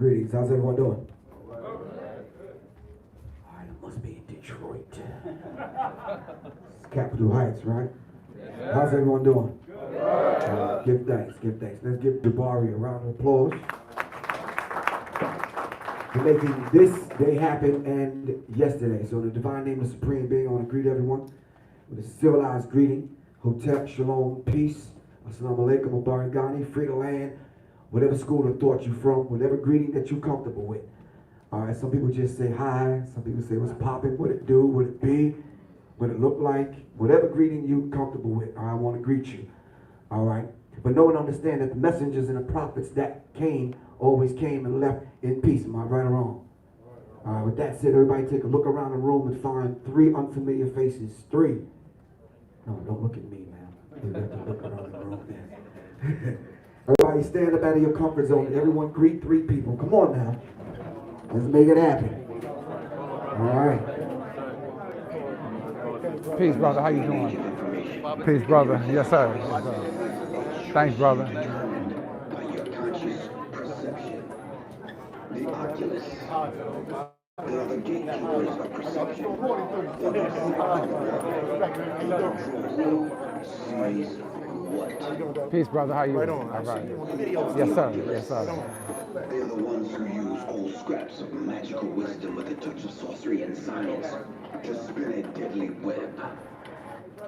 Greetings. How's everyone doing? All right, it must be in Detroit. It's Capitol Heights, right? How's everyone doing? Give thanks, give thanks. Let's give JABARI a round of applause for making this day happen and yesterday. So in the divine name of Supreme Being, I want to greet everyone with a civilized greeting. Hotep, shalom, peace. Assalamu alaikum, Mubarakani, free the land. Whatever school of thought you're from, whatever greeting that you're comfortable with. All right, some people just say hi. Some people say what's popping, what it do, what it be, what it look like. Whatever greeting you're comfortable with, I want to greet you. All right, but know and understand that the messengers and the prophets that came always came and left in peace. Am I right or wrong? All right, with that said, everybody take a look around the room and find 3 unfamiliar faces. 3. No, don't look at me, man. You have to look around the room, man. Everybody stand up out of your comfort zone. Everyone greet 3 people. Come on now. Let's make it happen. All right. Peace, brother. How you doing? Peace, brother. Yes, sir. Yes, sir. Thanks, brother. The Oculus. They are the gatekeepers of perception. Peace, brother. How you? Right on. All right. Yes, sir. Yes, sir. They are the ones who use old scraps of magical wisdom with a touch of sorcery and science to spin a deadly web.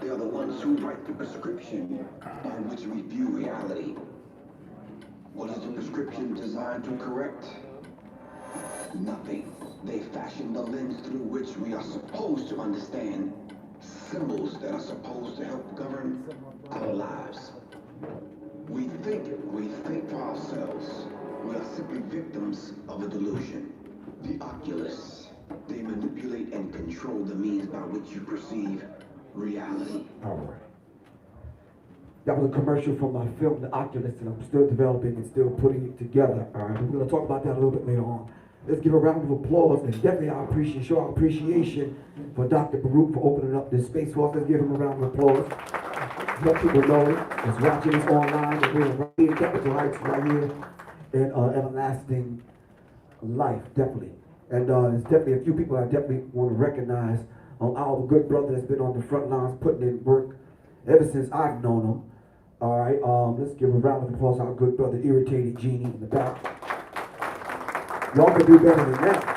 They are the ones who write the prescription by which we view reality. What is the prescription designed to correct? Nothing. They fashion the lens through which we are supposed to understand symbols that are supposed to help govern our lives. We think for ourselves. We are simply victims of a delusion. The Oculus. They manipulate and control the means by which you perceive reality. All right. That was a commercial for my film, The Oculus, and I'm still developing and still putting it together. All right, we're going to talk about that a little bit later on. Let's give a round of applause and definitely show our appreciation for Dr. Baruch for opening up this space for us. Let's give him a round of applause. Let people know that's watching us online that we're right here in Capitol Heights, right here in Everlasting Life, definitely. And there's definitely a few people I definitely want to recognize. Our good brother that's been on the front lines putting in work ever since I've known him. All right, let's give a round of applause to our good brother, Irritated Genie, in the back. Y'all can do better than that.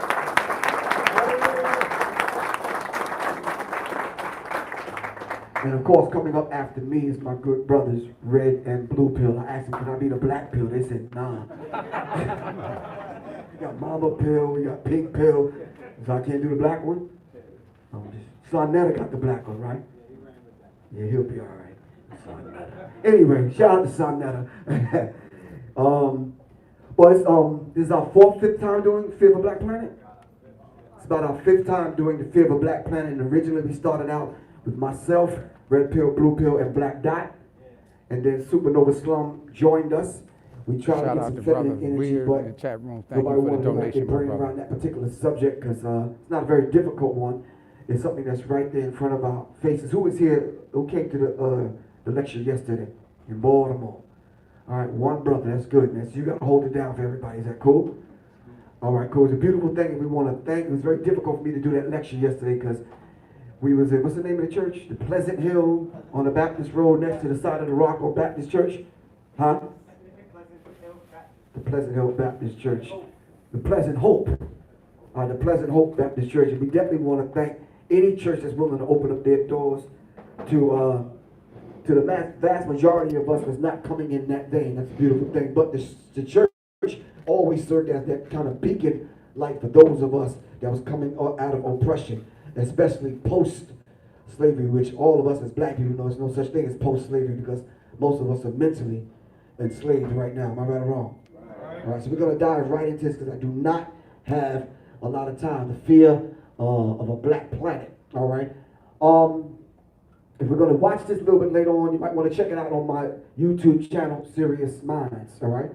And of course, coming up after me is my good brothers, Red and Blue Pill. I asked them, can I be the Black Pill? They said, nah. We got Mama Pill, we got Pink Pill. So I can't do the black one? Sonetta got the black one, right? Yeah, he'll be all right. Sonetta. Anyway, shout out to Sonetta. This is our 4th, 5th time doing Fear of a Black Planet. It's about our 5th time doing the Fear of a Black Planet. And originally we started out with myself, Red Pill, Blue Pill, and Black Dot. And then Supernova Slum joined us. We tried to get some feminine energy, but in the chat room. Thank nobody you for wanted the to donation, bring brother. around that particular subject because it's not a very difficult one. It's something that's right there in front of our faces. Who was here, who came to the lecture yesterday in Baltimore? All right, one brother, that's good, man. So you got to hold it down for everybody. Is that cool? All right, cool. It's a beautiful thing, and we want to thank. It was very difficult for me to do that lecture yesterday because we was in, what's the name of the church? The Pleasant Hill on the Baptist Road next to the side of the Rocco Baptist Church. Huh? The Pleasant Hill Baptist Church. The Pleasant Hope. The Pleasant Hope Baptist Church. And we definitely want to thank any church that's willing to open up their doors to the vast majority of us was not coming in that day, and that's a beautiful thing. But the church always served as that kind of beacon light for those of us that was coming out of oppression, especially post-slavery, which all of us as black people know there's no such thing as post-slavery because most of us are mentally enslaved right now. Am I right or wrong? All right, so we're going to dive right into this because I do not have a lot of time. The fear of a black planet. All right. If we're going to watch this a little bit later on, you might want to check it out on my YouTube channel, Serious Minds, all right?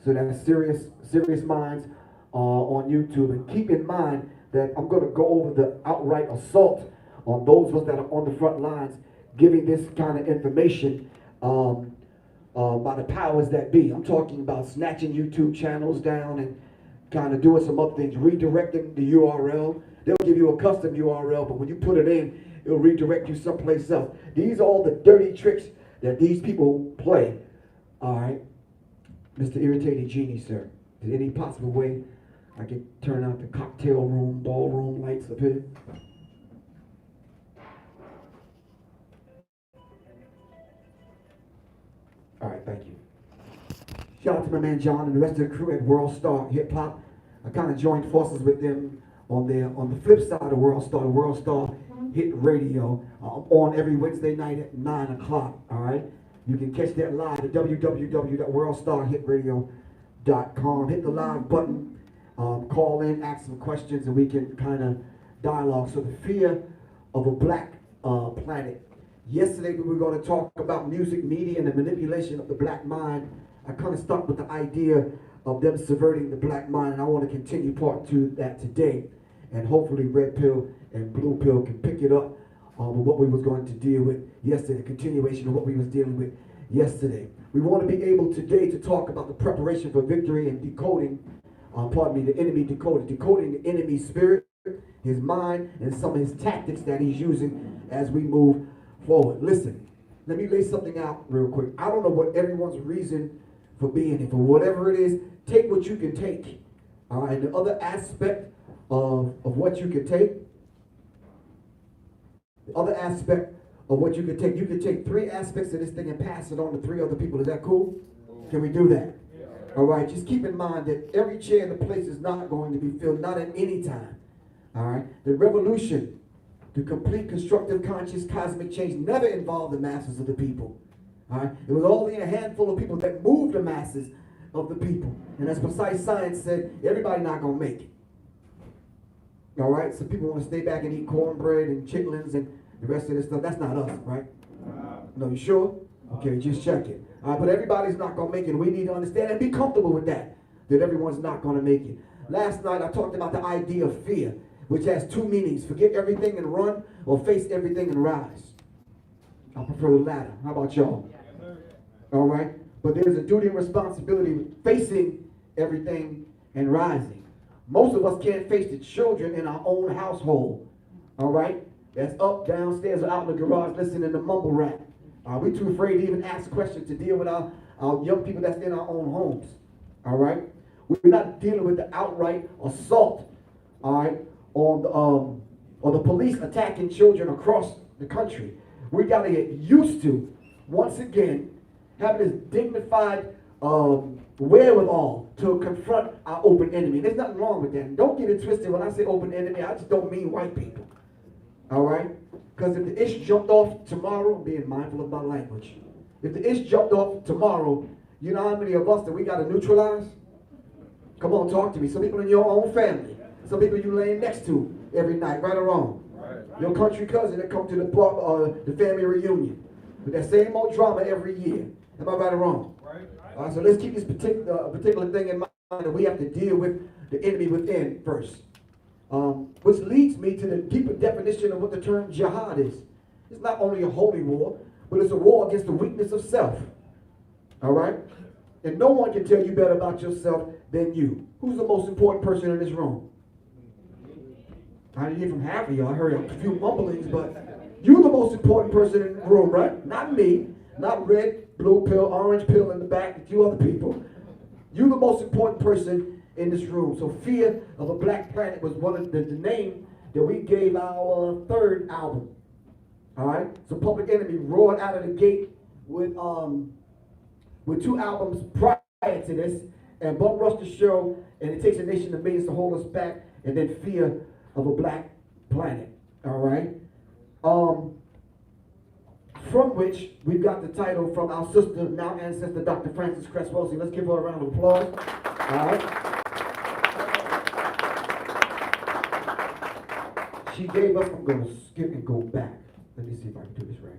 So that's Serious Minds on YouTube. And keep in mind that I'm going to go over the outright assault on those of us that are on the front lines, giving this kind of information by the powers that be. I'm talking about snatching YouTube channels down and kind of doing some other things, redirecting the URL. They'll give you a custom URL, but when you put it in, it'll redirect you someplace else. These are all the dirty tricks that these people play. All right, Mr. Irritating Genie, sir. Is there any possible way I can turn out the cocktail room, ballroom lights up here? All right, thank you. Shout out to my man John and the rest of the crew at World Star Hip Hop. I kind of joined forces with them on the flip side of World Star Hit Radio. On every Wednesday night at 9 o'clock. All right, you can catch that live at www.worldstarhitradio.com. Hit the live button, call in, ask some questions, and we can kind of dialogue. So the fear of a black planet. Yesterday we were going to talk about music, media, and the manipulation of the black mind. I kind of stuck with the idea of them subverting the black mind, and I want to continue part 2 that today. And hopefully Red Pill and Blue Pill can pick it up with what we was going to deal with yesterday, continuation of what we was dealing with yesterday. We want to be able today to talk about the preparation for victory and decoding, the enemy decoding the enemy's spirit, his mind, and some of his tactics that he's using as we move forward. Listen, let me lay something out real quick. I don't know what everyone's reason for being here. For whatever it is, take what you can take. All right, and the other aspect of what you can take, you can take 3 aspects of this thing and pass it on to 3 other people. Is that cool? Can we do that? All right, just keep in mind that every chair in the place is not going to be filled, not at any time. All right, the revolution, the complete constructive conscious cosmic change never involved the masses of the people. All right, it was only a handful of people that moved the masses of the people. And as precise science said, everybody not going to make it. All right, so people want to stay back and eat cornbread and chitlins and the rest of this stuff. That's not us, right? No, you sure? Okay, just check it. All right, but everybody's not going to make it. We need to understand and be comfortable with that everyone's not going to make it. Last night I talked about the idea of fear, which has 2 meanings: forget everything and run, or face everything and rise. I prefer the latter. How about y'all? All right, but there's a duty and responsibility with facing everything and rising. Most of us can't face the children in our own household. All right, that's up, downstairs, or out in the garage listening to mumble rap. We're too afraid to even ask questions to deal with our young people that's in our own homes. All right, we're not dealing with the outright assault. All right, on the police attacking children across the country. We got to get used to, once again, having this dignified wherewithal to confront our open enemy. There's nothing wrong with that. And don't get it twisted. When I say open enemy, I just don't mean white people. All right? Because if the ish jumped off tomorrow, I'm being mindful of my language. If the ish jumped off tomorrow, you know how many of us that we got to neutralize? Come on, talk to me. Some people in your own family. Some people you laying next to every night, right or wrong. Right. Your country cousin that come to the family reunion. With that same old drama every year. Am I right or wrong? Right. So let's keep this particular thing in mind, that we have to deal with the enemy within first. Which leads me to the deeper definition of what the term jihad is. It's not only a holy war, but it's a war against the weakness of self. All right? And no one can tell you better about yourself than you. Who's the most important person in this room? I didn't hear from half of y'all. I heard a few mumblings, but you're the most important person in the room, right? Not me. Not red, blue pill, orange pill in the back, a few other people. You're the most important person in this room. So Fear of a Black Planet was one of the name that we gave our 3rd album. All right? So Public Enemy roared out of the gate with 2 albums prior to this, and Bum Rush the Show, and It Takes a Nation of Millions to Hold Us Back, and then Fear of a Black Planet. All right? From which we got the title from our sister, now ancestor, Dr. Frances Cress Wellesley. Let's give her a round of applause. All right. She gave us, I'm going to skip and go back. Let me see if I can do this right.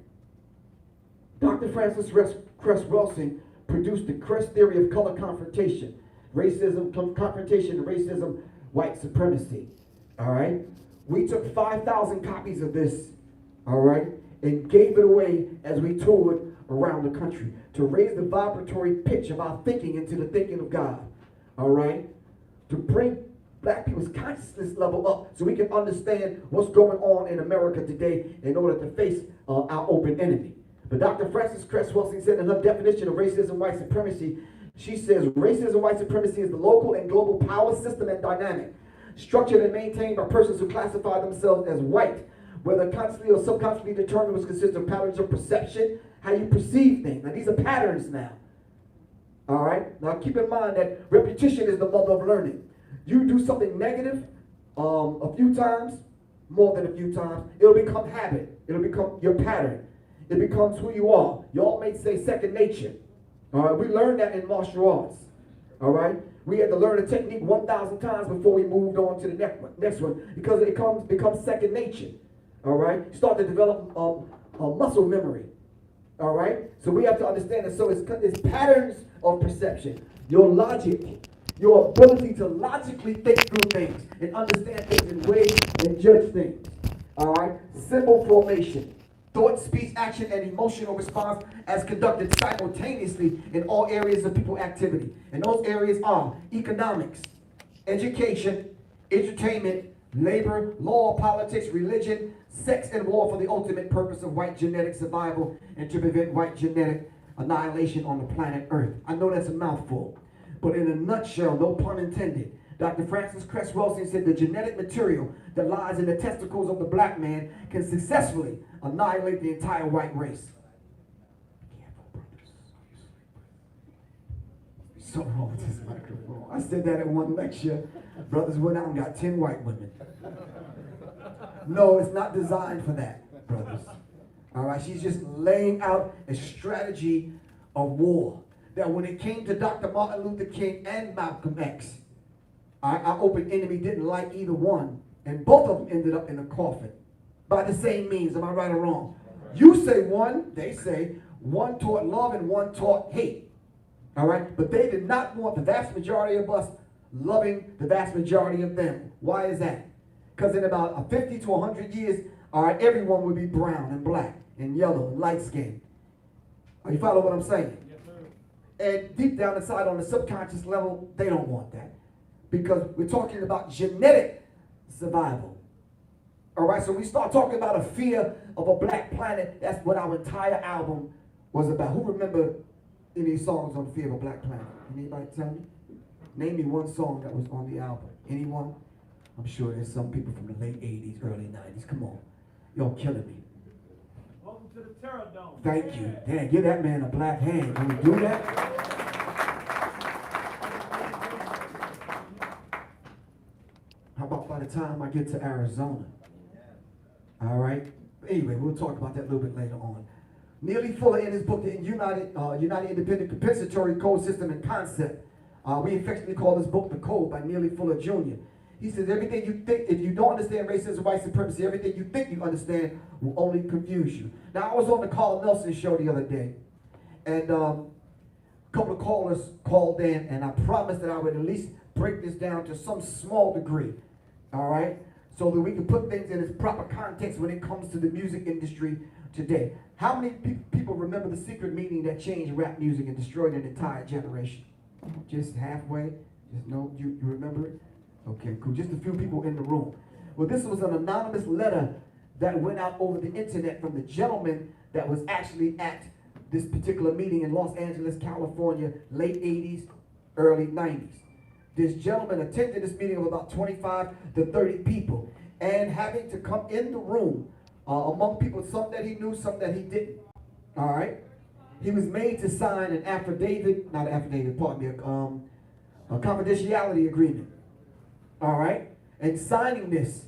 Dr. Frances Cress Wellesley produced the Cress theory of color confrontation, racism, confrontation, racism, white supremacy. All right. We took 5,000 copies of this. All right. And gave it away as we toured around the country to raise the vibratory pitch of our thinking into the thinking of God. All right? to bring black people's consciousness level up so we can understand what's going on in America today in order to face our open enemy. But Dr. Frances Cress Welsing said in her definition of racism, white supremacy, she says, racism, white supremacy is the local and global power system and dynamic, structured and maintained by persons who classify themselves as white, whether consciously or subconsciously determined, which consists of patterns of perception, how you perceive things. Now, these are patterns now. All right? Now, keep in mind that repetition is the mother of learning. You do something negative a few times, more than a few times, it'll become habit. It'll become your pattern. It becomes who you are. Y'all may say second nature. All right? We learned that in martial arts. All right? We had to learn a technique 1,000 times before we moved on to the next one because it becomes second nature. All right? Start to develop muscle memory. All right? So we have to understand that. So it's patterns of perception. Your logic, your ability to logically think through things and understand things in ways and judge things. All right? Symbol formation. Thought, speech, action, and emotional response as conducted simultaneously in all areas of people activity. And those areas are economics, education, entertainment, labor, law, politics, religion, sex, and war for the ultimate purpose of white genetic survival and to prevent white genetic annihilation on the planet Earth. I know that's a mouthful, but in a nutshell, no pun intended, Dr. Frances Cress Welsing said the genetic material that lies in the testicles of the black man can successfully annihilate the entire white race. Something wrong with this microphone. I said that in one lecture. Brothers went out and got 10 white women. No, it's not designed for that, brothers. All right, she's just laying out a strategy of war. That when it came to Dr. Martin Luther King and Malcolm X, our open enemy didn't like either one, and both of them ended up in a coffin by the same means. Am I right or wrong? You say one, they say one taught love and one taught hate. All right, but they did not want the vast majority of us loving the vast majority of them. Why is that? Because in about 50 to 100 years, all right, everyone will be brown and black and yellow and light skinned. You follow what I'm saying? Yes, sir. And deep down inside on the subconscious level, they don't want that. Because we're talking about genetic survival. All right, so we start talking about a fear of a black planet. That's what our entire album was about. Who remember any songs on the fear of a black planet? Anybody tell me? Name me one song that was on the album. Anyone? I'm sure there's some people from the late 80s, early 90s. Come on. Y'all killing me. Welcome to the Terror Dome. Thank you. Damn, give that man a black hand. Can we do that? How about by the time I get to Arizona? All right. Anyway, we'll talk about that a little bit later on. Neely Fuller, in his book, The United Independent Compensatory Code System and Concept, we affectionately call this book The Code by Neely Fuller Jr. He says, everything you think, if you don't understand racism, white supremacy, everything you think you understand will only confuse you. Now, I was on the Carl Nelson show the other day, and a couple of callers called in, and I promised that I would at least break this down to some small degree, all right? So that we can put things in its proper context when it comes to the music industry today. How many people remember the secret meeting that changed rap music and destroyed an entire generation? Just halfway? Just no, you remember it? Okay, cool. Just a few people in the room. Well, this was an anonymous letter that went out over the internet from the gentleman that was actually at this particular meeting in Los Angeles, California, late 80s, early 90s. This gentleman attended this meeting of about 25 to 30 people, and having to come in the room among people, some that he knew, some that he didn't. All right? He was made to sign an affidavit, not an affidavit, pardon me, a confidentiality agreement. All right? And signing this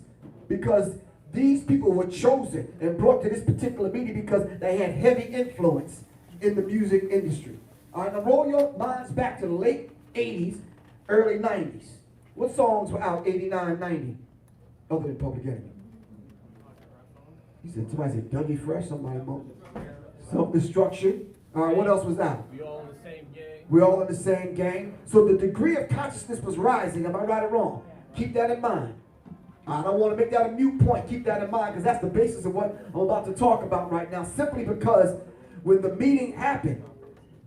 because these people were chosen and brought to this particular meeting because they had heavy influence in the music industry. All right, now roll your minds back to the late 80s, early 90s. What songs were out 89, 90, other than Public Enemy? He said, somebody said Dougie Fresh, somebody Self-Destruction. All right, what else was out? We all in the same gang. We're all in the same gang. So the degree of consciousness was rising. Am I right or wrong? Keep that in mind. I don't want to make that a mute point. Keep that in mind because that's the basis of what I'm about to talk about right now. Simply because when the meeting happened,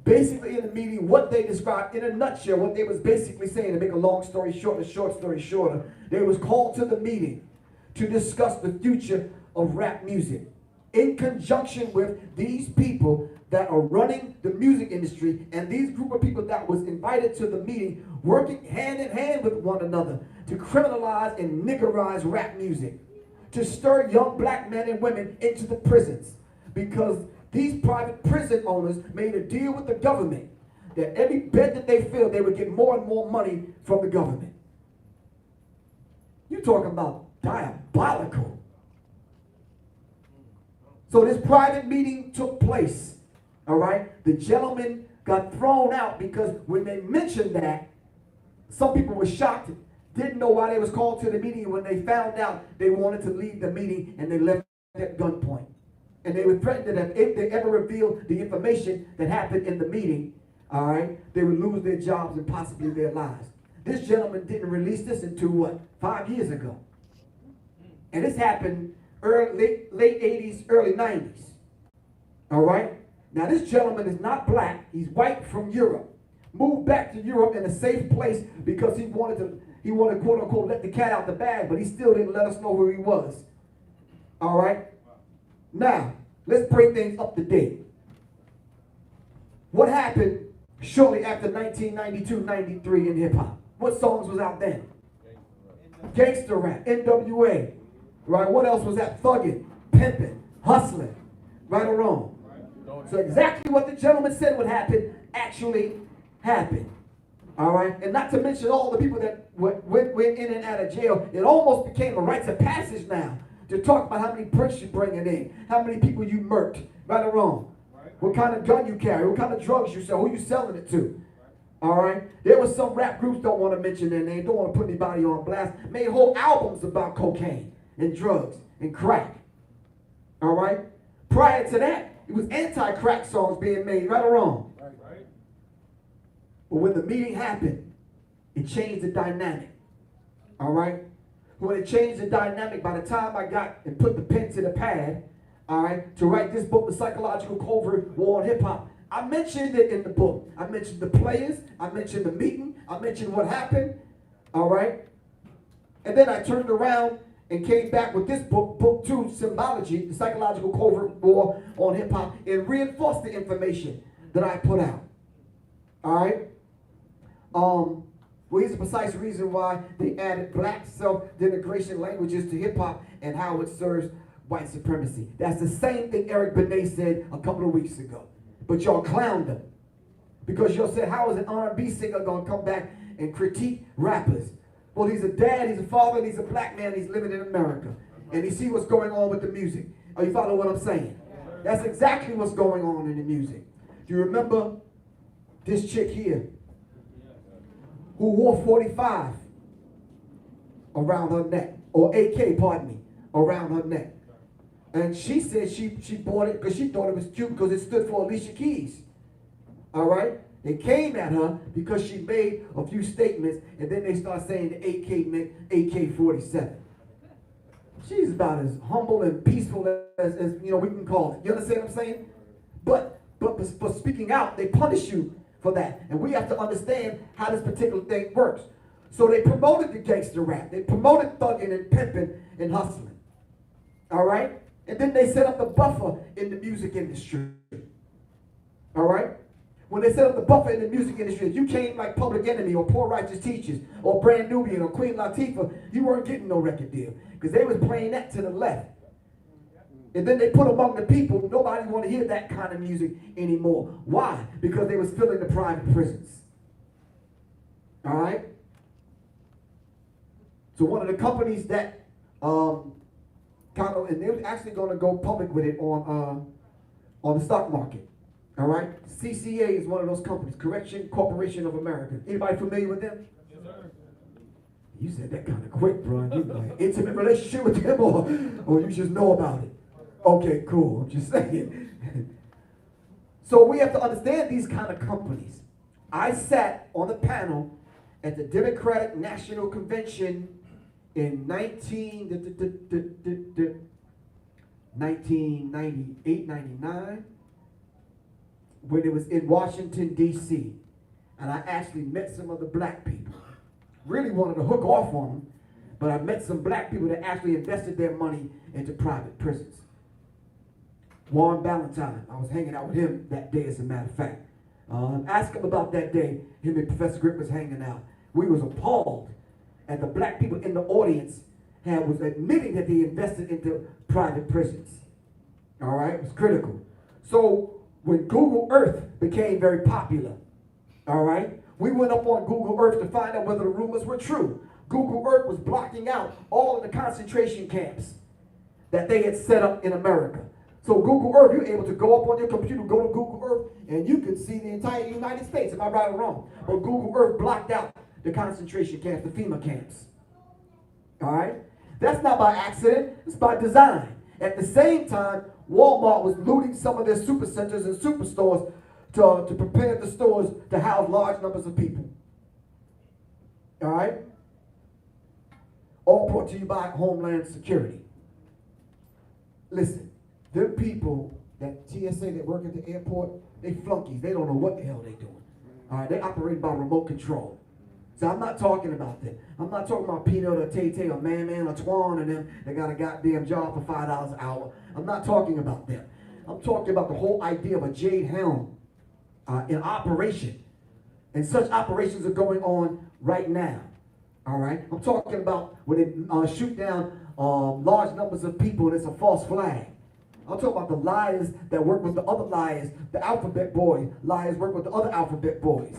basically in the meeting, what they described in a nutshell, what they was basically saying, to make a long story short and a short story shorter, they was called to the meeting to discuss the future of rap music in conjunction with these people that are running the music industry, and these group of people that was invited to the meeting working hand in hand with one another to criminalize and niggerize rap music, to stir young black men and women into the prisons, because these private prison owners made a deal with the government that every bed that they filled, they would get more and more money from the government. You talking about diabolical. So this private meeting took place, all right? The gentleman got thrown out because when they mentioned that, some people were shocked, didn't know why they was called to the meeting. When they found out, they wanted to leave the meeting, and they left at gunpoint. And they were threatened that if they ever revealed the information that happened in the meeting, all right, they would lose their jobs and possibly their lives. This gentleman didn't release this until what, 5 years ago. And this happened late 80s, early 90s. All right? Now this gentleman is not black, he's white from Europe. Moved back to Europe in a safe place because he wanted quote unquote let the cat out the bag, but he still didn't let us know where he was. All right? Now, let's bring things up to date. What happened shortly after 1992-93 in hip hop? What songs was out then? Gangster rap, NWA. Right? What else was that? Thugging, pimping, hustling. Right or wrong? So exactly what the gentleman said would happen actually happened. All right? And not to mention all the people that went in and out of jail. It almost became a rites of passage now to talk about how many bricks you're bringing in, how many people you murked. Right or wrong? What kind of gun you carry, what kind of drugs you sell, who you selling it to. All right? There was some rap groups, don't want to mention their name, don't want to put anybody on blast, made whole albums about cocaine and drugs and crack. All right? Prior to that, it was anti-crack songs being made, right or wrong? Right. But when the meeting happened, it changed the dynamic. All right? When it changed the dynamic, by the time I got and put the pen to the pad, all right, to write this book, The Psychological Covert War on Hip Hop, I mentioned it in the book. I mentioned the players, I mentioned the meeting, I mentioned what happened, all right? And then I turned around and came back with this book, Book 2, Symbology, The Psychological Covert War on Hip Hop, and reinforced the information that I put out. All right? Well, here's the precise reason why they added black self-denigration languages to hip hop and how it serves white supremacy. That's the same thing Eric Benet said a couple of weeks ago. But y'all clowned him. Because y'all said, how is an R&B singer going to come back and critique rappers? Well, he's a dad, he's a father, and he's a black man, he's living in America. And he see what's going on with the music. Are you following what I'm saying? That's exactly what's going on in the music. Do you remember this chick here who wore 45 around her neck, or AK, pardon me, around her neck? And she said she bought it because she thought it was cute because it stood for Alicia Keys. All right? They came at her because she made a few statements, and then they start saying the AK meant AK-47. She's about as humble and peaceful as you know we can call it. You understand what I'm saying? But for speaking out, they punish you for that. And we have to understand how this particular thing works. So they promoted the gangster rap. They promoted thugging and pimping and hustling. All right? And then they set up the buffer in the music industry. All right? When they set up the buffer in the music industry, if you came like Public Enemy or Poor Righteous Teachers or Brand Nubian or Queen Latifah, you weren't getting no record deal because they was playing that to the left. And then they put among the people, nobody want to hear that kind of music anymore. Why? Because they was filling the private prisons. All right? So one of the companies that and they were actually going to go public with it on the stock market. All right? CCA is one of those companies, Correction Corporation of America. Anybody familiar with them? Yes, sir. You said that kind of quick, bro. You like intimate relationship with them, or you just know about it? Okay, cool. I'm just saying. So we have to understand these kind of companies. I sat on the panel at the Democratic National Convention in 1998, 99, when it was in Washington, D.C., and I actually met some of the black people. Really wanted to hook off on them, but I met some black people that actually invested their money into private prisons. Warren Ballantyne, I was hanging out with him that day, as a matter of fact. Ask him about that day. Him and Professor Griff was hanging out. We was appalled at the black people in the audience was admitting that they invested into private prisons. All right, it was critical. So when Google Earth became very popular, all right, we went up on Google Earth to find out whether the rumors were true. Google Earth was blocking out all of the concentration camps that they had set up in America. So Google Earth, you're able to go up on your computer, go to Google Earth, and you could see the entire United States. Am I right or wrong? But Google Earth blocked out the concentration camps, the FEMA camps. All right? That's not by accident. It's by design. At the same time, Walmart was looting some of their supercenters and superstores to prepare the stores to house large numbers of people. All right? All brought to you by Homeland Security. Listen, them people that TSA that work at the airport, they flunkies. They don't know what the hell they're doing. All right? They operate by remote control. So I'm not talking about them. I'm not talking about Peanut or Tay-Tay or Man or Twan and them that got a goddamn job for $5 an hour. I'm not talking about them. I'm talking about the whole idea of a jade helm in operation. And such operations are going on right now. All right? I'm talking about when they shoot down large numbers of people and it's a false flag. I'm talking about the liars that work with the other liars, the alphabet boys. Liars work with the other alphabet boys.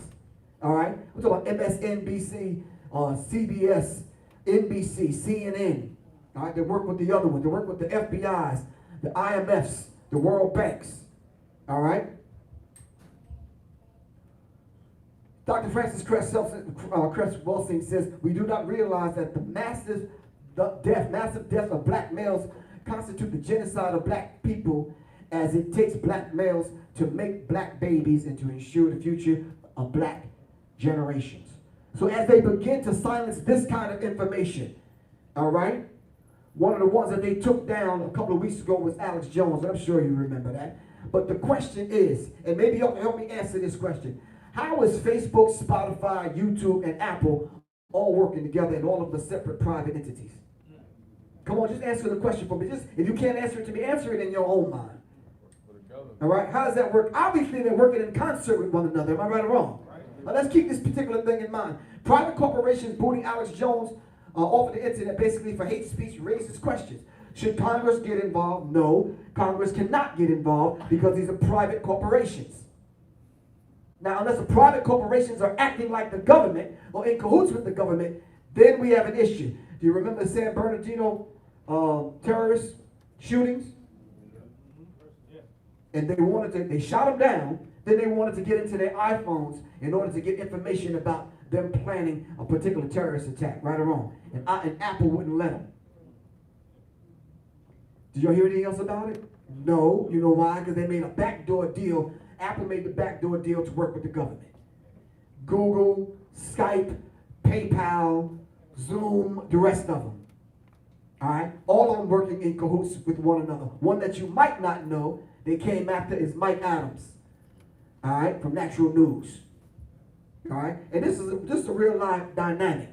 All right? We're talking about MSNBC, CBS, NBC, CNN. All right? They work with the other ones. They work with the FBIs, the IMFs, the World Banks. All right? Dr. Francis Cress Welsing says, we do not realize that the massive death of black males constitute the genocide of black people, as it takes black males to make black babies and to ensure the future of black generations. So as they begin to silence this kind of information, all right, one of the ones that they took down a couple of weeks ago was Alex Jones. I'm sure you remember that. But the question is, and maybe y'all can help me answer this question, how is Facebook, Spotify, YouTube, and Apple all working together in all of the separate private entities? Come on, just answer the question for me. Just, if you can't answer it to me, answer it in your own mind. All right, how does that work? Obviously, they're working in concert with one another. Am I right or wrong? Now, let's keep this particular thing in mind. Private corporations booting Alex Jones off of the internet basically for hate speech raises questions. Should Congress get involved? No, Congress cannot get involved because these are private corporations. Now, unless the private corporations are acting like the government or in cahoots with the government, then we have an issue. Do you remember the San Bernardino terrorist shootings? And they shot them down. Then they wanted to get into their iPhones in order to get information about them planning a particular terrorist attack, right or wrong. And Apple wouldn't let them. Did y'all hear anything else about it? No. You know why? Because they made a backdoor deal. Apple made the backdoor deal to work with the government. Google, Skype, PayPal, Zoom, the rest of them. All right? All of them working in cahoots with one another. One that you might not know they came after is Mike Adams. All right? From Natural News. All right? And this is a real life dynamic.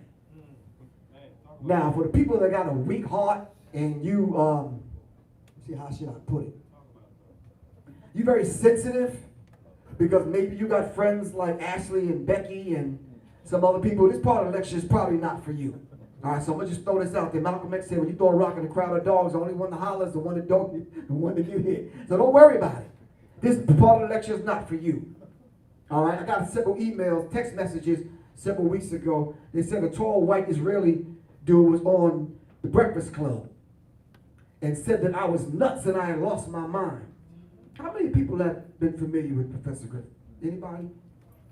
Now, for the people that got a weak heart and you, see how should I put it? You're very sensitive because maybe you got friends like Ashley and Becky and some other people. This part of the lecture is probably not for you. All right, so I'm going to just throw this out there. Malcolm X said, when you throw a rock in a crowd of dogs, the only one that hollers, the one that don't, the one that get hit. So don't worry about it. This part of the lecture is not for you. All right, I got several emails, text messages several weeks ago. They said a tall white Israeli dude was on the Breakfast Club and said that I was nuts and I had lost my mind. How many people have been familiar with Professor Griff? Anybody?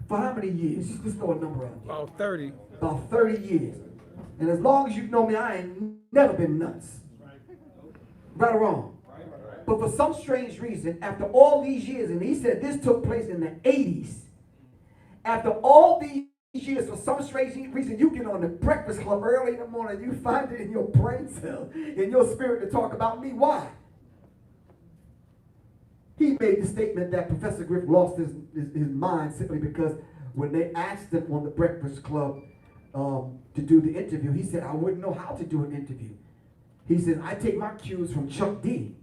For how many years? Just throw a number out. About 30. About 30 years. And as long as you know me, I ain't never been nuts. Right or wrong? But for some strange reason, after all these years, and he said this took place in the 80s, after all these years, for some strange reason, you get on the Breakfast Club early in the morning, you find it in your brain cell, in your spirit to talk about me. Why? he made the statement that Professor Griff lost his mind simply because when they asked him on the Breakfast Club to do the interview, he said, I wouldn't know how to do an interview. He said, I take my cues from Chuck D.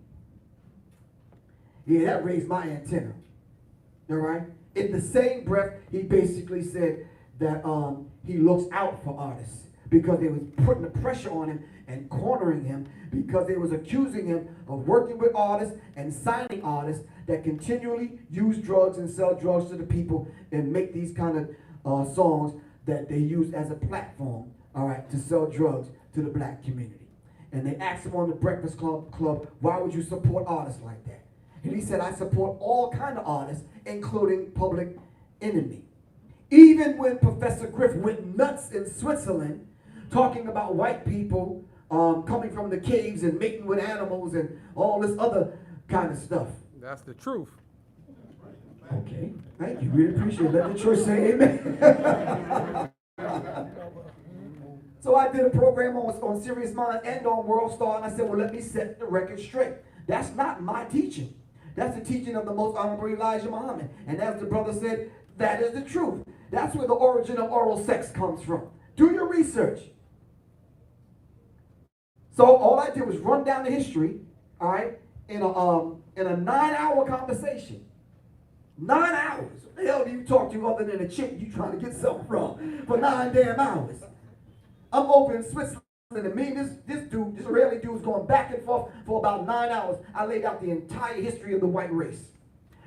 Yeah, that raised my antenna. All right? In the same breath, he basically said that he looks out for artists because they was putting the pressure on him and cornering him because they was accusing him of working with artists and signing artists that continually use drugs and sell drugs to the people and make these kind of songs that they use as a platform, all right, to sell drugs to the black community. And they asked him on the Breakfast Club, why would you support artists like that? And he said, I support all kind of artists, including Public Enemy. Even when Professor Griff went nuts in Switzerland, talking about white people coming from the caves and mating with animals and all this other kind of stuff. That's the truth. Okay, thank you. Really appreciate it. Let the church say amen. So I did a program on Serious Mind and on World Star, and I said, well, let me set the record straight. That's not my teaching. That's the teaching of the most honorable Elijah Muhammad. And as the brother said, that is the truth. That's where the origin of oral sex comes from. Do your research. So all I did was run down the history, all right, in a 9-hour conversation. 9 hours. What the hell do you talk to other than a chick you trying to get something from for 9 damn hours? I'm over in Switzerland, and me and this Israeli dude was going back and forth for about 9 hours. I laid out the entire history of the white race.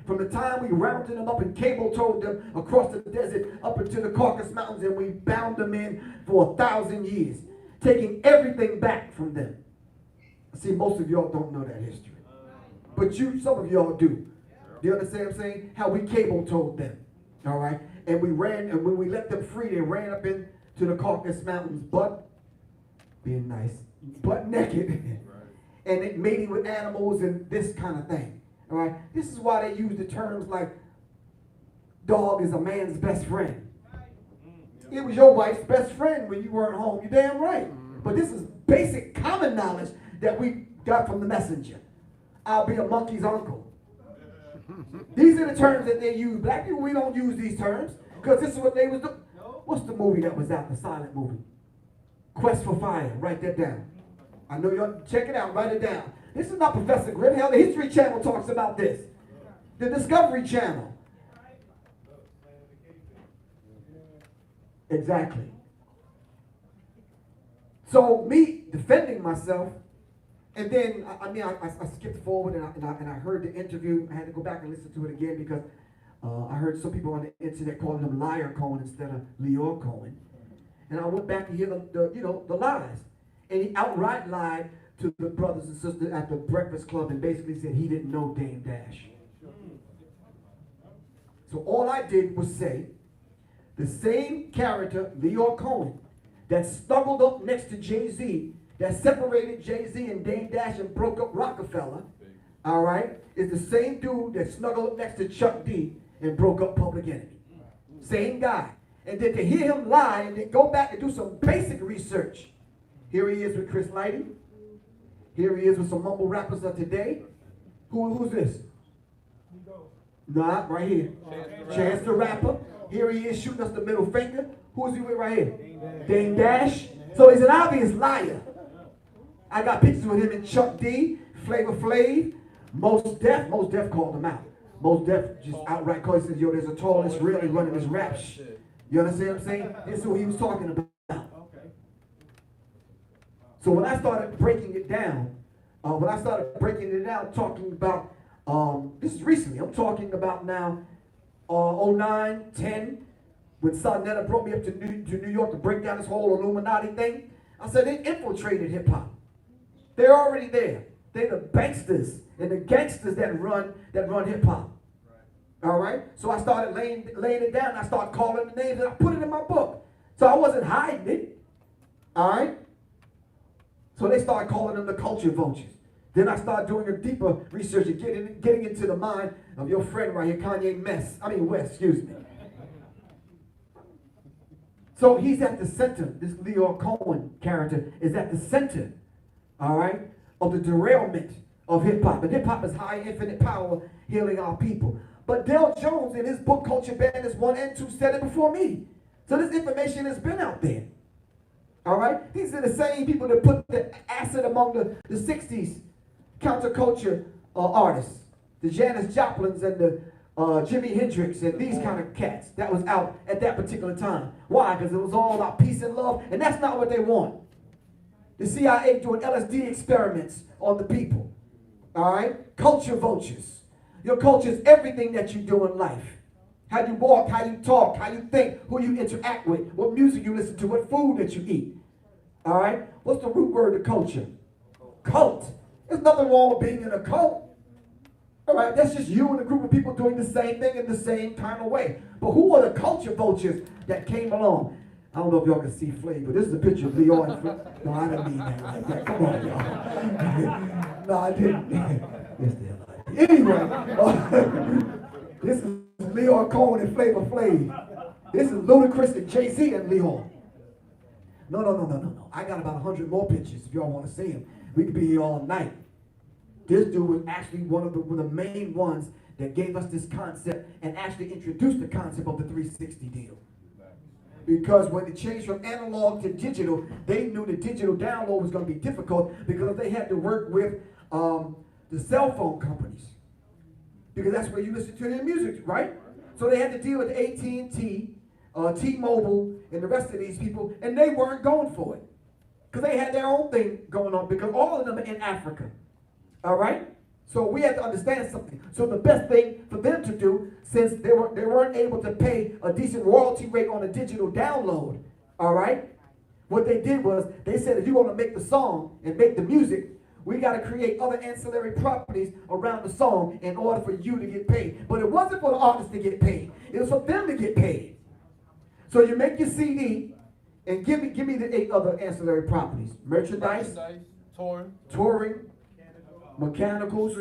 From the time we rounded them up and cable towed them across the desert up into the Caucasus Mountains, and we bound them in for 1,000 years, taking everything back from them. See, most of y'all don't know that history. But some of y'all do. Do you understand what I'm saying? How we cable towed them. All right? And we ran, and when we let them free, they ran up into the Caucasus Mountains, being nice, butt naked, and it mating with animals and this kind of thing. All right? This is why they use the terms like dog is a man's best friend. It was your wife's best friend when you weren't home. You're damn right. But this is basic common knowledge that we got from the messenger. I'll be a monkey's uncle. These are the terms that they use. Black people, we don't use these terms because this is what they was doing. What's the movie that was out, the silent movie? Quest for Fire. Write that down. I know y'all, check it out, write it down. This is not Professor Grimm. Hell, the History Channel talks about this. The Discovery Channel. Exactly. So me defending myself, and then I skipped forward and I heard the interview. I had to go back and listen to it again because I heard some people on the internet calling him Liar Cohen instead of Leor Cohen. And I went back to hear the lies. And he outright lied to the brothers and sisters at the Breakfast Club and basically said he didn't know Dame Dash. So all I did was say the same character, Leor Cohen, that snuggled up next to Jay-Z, that separated Jay-Z and Dame Dash and broke up Rockefeller, all right, is the same dude that snuggled up next to Chuck D and broke up Public Enemy. Same guy. And then to hear him lie and then go back and do some basic research. Here he is with Chris Lighty. Here he is with some mumble rappers of today. Who's this? Nah, right here. Chance the Rapper. Here he is shooting us the middle finger. Who is he with right here? Dame Dash. So he's an obvious liar. I got pictures with him and Chuck D, Flavor Flav, Mos Def. Mos Def called him out. Mos Def just outright called. He says, yo, there's a tallest really running this rap shit. You understand what I'm saying? This is what he was talking about. So when I started breaking it down, talking about, this is recently, I'm talking about now, 09, 10, when Sarnetta brought me up to New York to break down this whole Illuminati thing. I said they infiltrated hip hop. They're already there. They're the banksters and the gangsters that run hip hop. All right? So I started laying it down. I started calling the names and I put it in my book. So I wasn't hiding it. All right? So they started calling them the culture vultures. Then I started doing a deeper research and getting into the mind of your friend right here, Kanye West, excuse me. So he's at the center. This Leor Cohen character is at the center, all right, of the derailment of hip hop. And hip hop is high infinite power healing our people. But Dale Jones in his book Culture Bandits 1 and 2 said it before me. So this information has been out there. All right? These are the same people that put the acid among the 60s counterculture artists. The Janis Joplins and the Jimi Hendrix and these kind of cats that was out at that particular time. Why? Because it was all about peace and love, and that's not what they want. The CIA doing LSD experiments on the people. All right? Culture vultures. Your culture is everything that you do in life. How you walk, how you talk, how you think, who you interact with, what music you listen to, what food that you eat. All right? What's the root word of culture? Cult. There's nothing wrong with being in a cult. All right? That's just you and a group of people doing the same thing in the same kind of way. But who are the culture vultures that came along? I don't know if y'all can see Flav, but this is a picture of Leo. No, I didn't mean that like that. Come on, y'all. No, I didn't. Yes, the hell I did. Anyway, this is Leo Cohen and Flavor Flav. This is Ludacris and Jay-Z and Leo. No. I got about 100 more pictures if y'all want to see them. We could be here all night. This dude was actually one of the main ones that gave us this concept and actually introduced the concept of the 360 deal. Because when it changed from analog to digital, they knew the digital download was going to be difficult because they had to work with the cell phone companies. Because that's where you listen to their music, right? So they had to deal with AT&T, T-Mobile, and the rest of these people, and they weren't going for it. Because they had their own thing going on, because all of them are in Africa. All right? So we had to understand something. So the best thing for them to do, since they weren't able to pay a decent royalty rate on a digital download, all right? What they did was, they said, if you want to make the song and make the music, we got to create other ancillary properties around the song in order for you to get paid. But it wasn't for the artist to get paid. It was for them to get paid. So you make your CD and give me the 8 other ancillary properties. Merchandise, touring, mechanicals,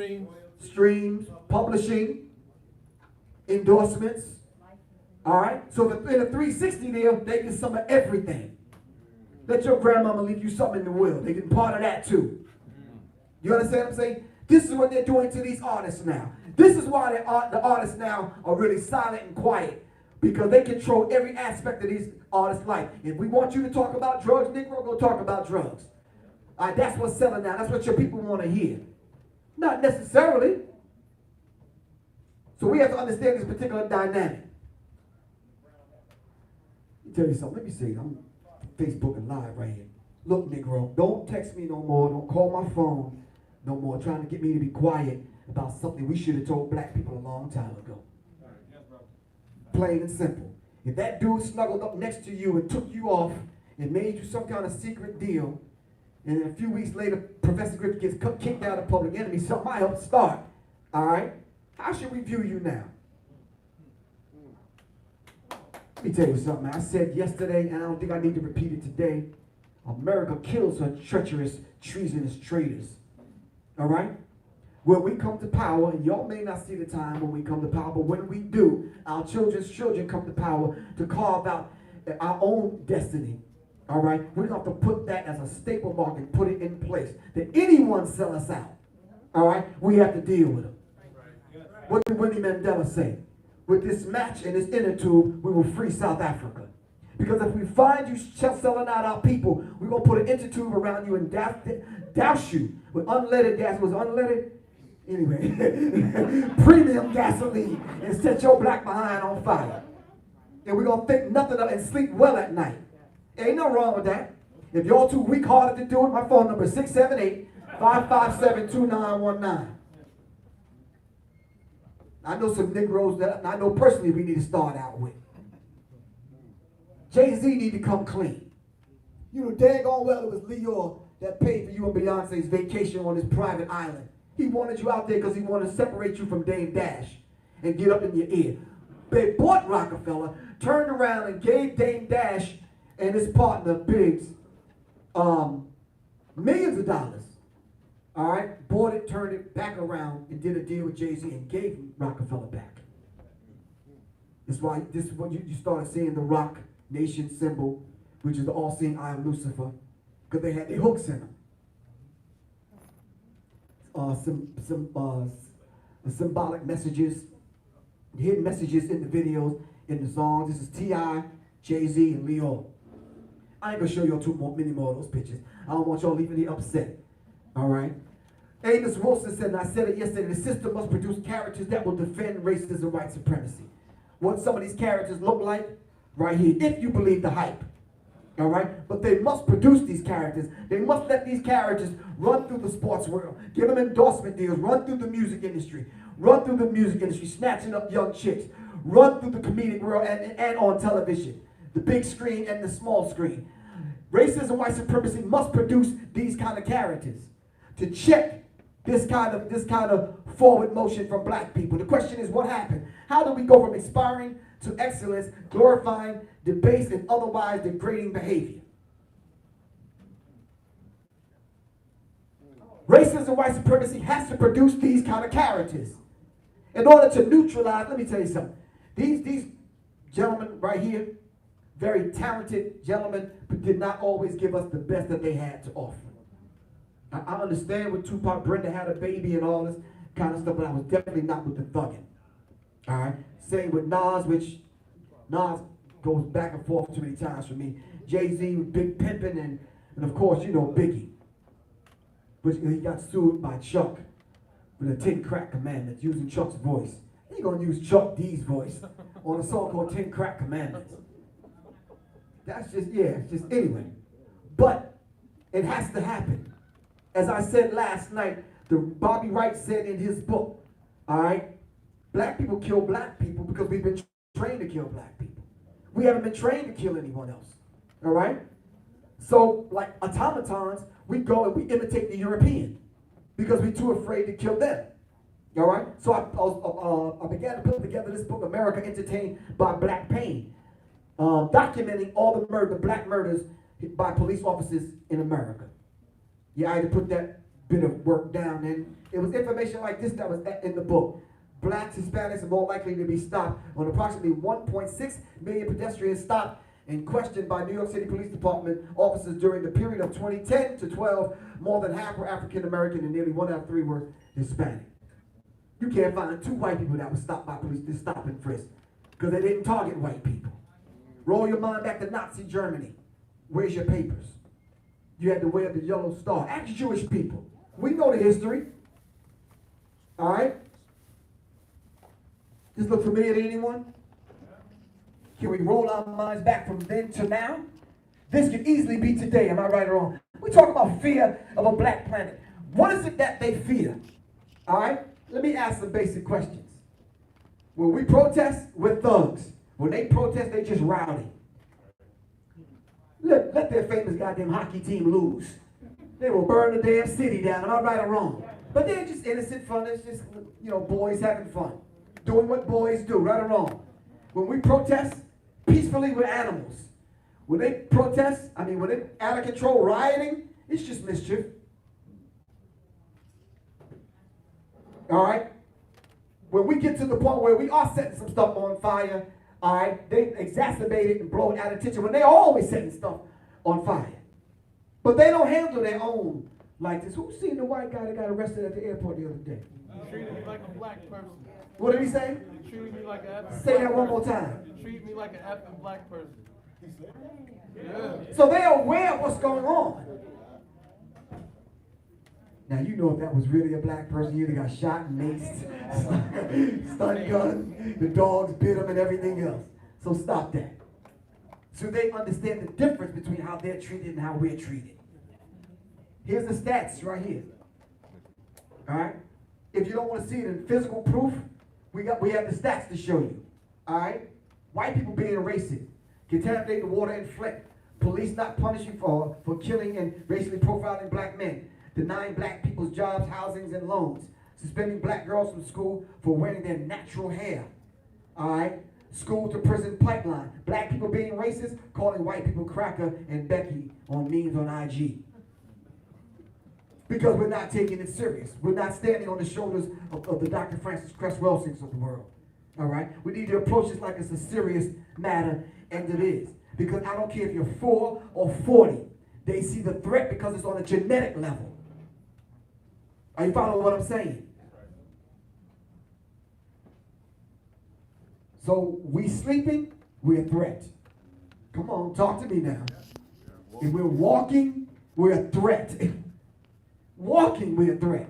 streams, publishing, endorsements. All right? So in a 360 deal, they get some of everything. Let your grandmama leave you something in the will. They get part of that too. You understand what I'm saying? This is what they're doing to these artists now. This is why the artists now are really silent and quiet. Because they control every aspect of these artists' life. If we want you to talk about drugs, Negro, go talk about drugs. All right, that's what's selling now. That's what your people want to hear. Not necessarily. So we have to understand this particular dynamic. Let me tell you something. Let me see. I'm Facebooking live right here. Look, Negro, don't text me no more. Don't call my phone no more trying to get me to be quiet about something we should have told black people a long time ago. Plain and simple. If that dude snuggled up next to you and took you off and made you some kind of secret deal, and then a few weeks later, Professor Griff gets kicked out of Public Enemy, something I helped start, all right? How should we view you now? Let me tell you something. I said yesterday, and I don't think I need to repeat it today, America kills her treacherous, treasonous traitors. All right? When we come to power, and y'all may not see the time when we come to power, but when we do, our children's children come to power to carve out our own destiny. All right? We're going to have to put that as a staple mark and put it in place. That anyone sell us out, all right, we have to deal with them. What did Winnie Mandela say? With this match and this inner tube, we will free South Africa. Because if we find you selling out our people, we're going to put an inner tube around you and douse you with unleaded gas. Was unleaded? Anyway, premium gasoline and set your black behind on fire. And we're going to think nothing of it and sleep well at night. Ain't no wrong with that. If y'all too weak-hearted to do it, my phone number is 678-557-2919. I know some Negroes that I know personally we need to start out with. Jay-Z need to come clean. You know daggone well it was Leo that paid for you and Beyonce's vacation on his private island. He wanted you out there because he wanted to separate you from Dame Dash and get up in your ear. They bought Rockefeller, turned around and gave Dame Dash and his partner Biggs millions of dollars. All right, bought it, turned it back around, and did a deal with Jay-Z and gave Rockefeller back. This is why this is what you started seeing the Rock Nation symbol, which is the all-seeing eye of Lucifer, because they had their hooks in them. symbolic messages, hidden messages in the videos, in the songs. This is T.I., Jay-Z, and Leo. I ain't gonna show y'all many more of those pictures. I don't want y'all leaving here upset. All right? Amos Wilson said, and I said it yesterday, the system must produce characters that will defend racism and white supremacy. What some of these characters look like, right here, if you believe the hype. All right? But they must produce these characters. They must let these characters run through the sports world, give them endorsement deals, run through the music industry, snatching up young chicks, run through the comedic world and on television, the big screen and the small screen. Racism and white supremacy must produce these kind of characters to check this kind of forward motion from black people. The question is, what happened? How do we go from inspiring to excellence, glorifying, debased, and otherwise degrading behavior? Racism and white supremacy has to produce these kind of characters. In order to neutralize, let me tell you something. These gentlemen right here, very talented gentlemen, but did not always give us the best that they had to offer. I understand with Tupac, Brenda had a baby and all this kind of stuff, but I was definitely not with the thugging. All right? Same with Nas, which Nas goes back and forth too many times for me. Jay-Z with Big Pimpin' and of course, you know, Biggie. Which he got sued by Chuck with the 10 Crack Commandments, using Chuck's voice. He gonna use Chuck D's voice on a song called 10 Crack Commandments. That's just, yeah, it's just anyway. But it has to happen. As I said last night, Bobby Wright said in his book, all right, black people kill black people because we've been trained to kill black people. We haven't been trained to kill anyone else, all right? So, like automatons, we go and we imitate the European because we're too afraid to kill them, all right? So I began to put together this book, America Entertained by Black Pain, documenting all the black murders by police officers in America. Yeah, I had to put that bit of work down, and it was information like this that was in the book. Blacks, Hispanics are more likely to be stopped on approximately 1.6 million pedestrians stopped and questioned by New York City Police Department officers during the period of 2010 to 12. More than half were African American and nearly 1 out of 3 were Hispanic. You can't find 2 white people that were stopped by police to stop and frisk because they didn't target white people. Roll your mind back to Nazi Germany. Where's your papers? You had to wear the yellow star. Ask Jewish people. We know the history. All right? This look familiar to anyone? Can we roll our minds back from then to now? This could easily be today. Am I right or wrong? We talk about fear of a black planet. What is it that they fear? All right? Let me ask some basic questions. When we protest, we're thugs. When they protest, they just rowdy. Let their famous goddamn hockey team lose. They will burn the damn city down. Am I right or wrong? But they're just innocent fun. It's just, you know, boys having fun. Doing what boys do, right or wrong. When we protest, peacefully we're animals. When they protest, when they're out of control rioting, it's just mischief. All right? When we get to the point where we are setting some stuff on fire, all right, they exacerbate it and blow it out of attention when they're always setting stuff on fire. But they don't handle their own like this. Who's seen the white guy that got arrested at the airport the other day? You treated me like a black person. What did he say? You treated me like an Say that one more time. You treat me like an effing black person. Yeah. So they are aware of what's going on. Now, you know if that was really a black person, you'd have got shot and maced, stun gun, the dogs bit him and everything else. So stop that. So they understand the difference between how they're treated and how we're treated. Here's the stats right here. All right? If you don't want to see it in physical proof, we have the stats to show you. All right? White people being racist, contaminate the water in Flint, police not punishing for killing and racially profiling black men, denying black people's jobs, housings, and loans, suspending black girls from school for wearing their natural hair. All right? School to prison pipeline. Black people being racist, calling white people cracker and Becky on memes on IG. Because we're not taking it serious. We're not standing on the shoulders of the Dr. Francis Cress Welsings of the world. All right? We need to approach this like it's a serious matter, and it is. Because I don't care if you're 4 or 40. They see the threat because it's on a genetic level. Are you following what I'm saying? So we sleeping, we're a threat. Come on, talk to me now. If we're walking, we're a threat. Walking, we're a threat.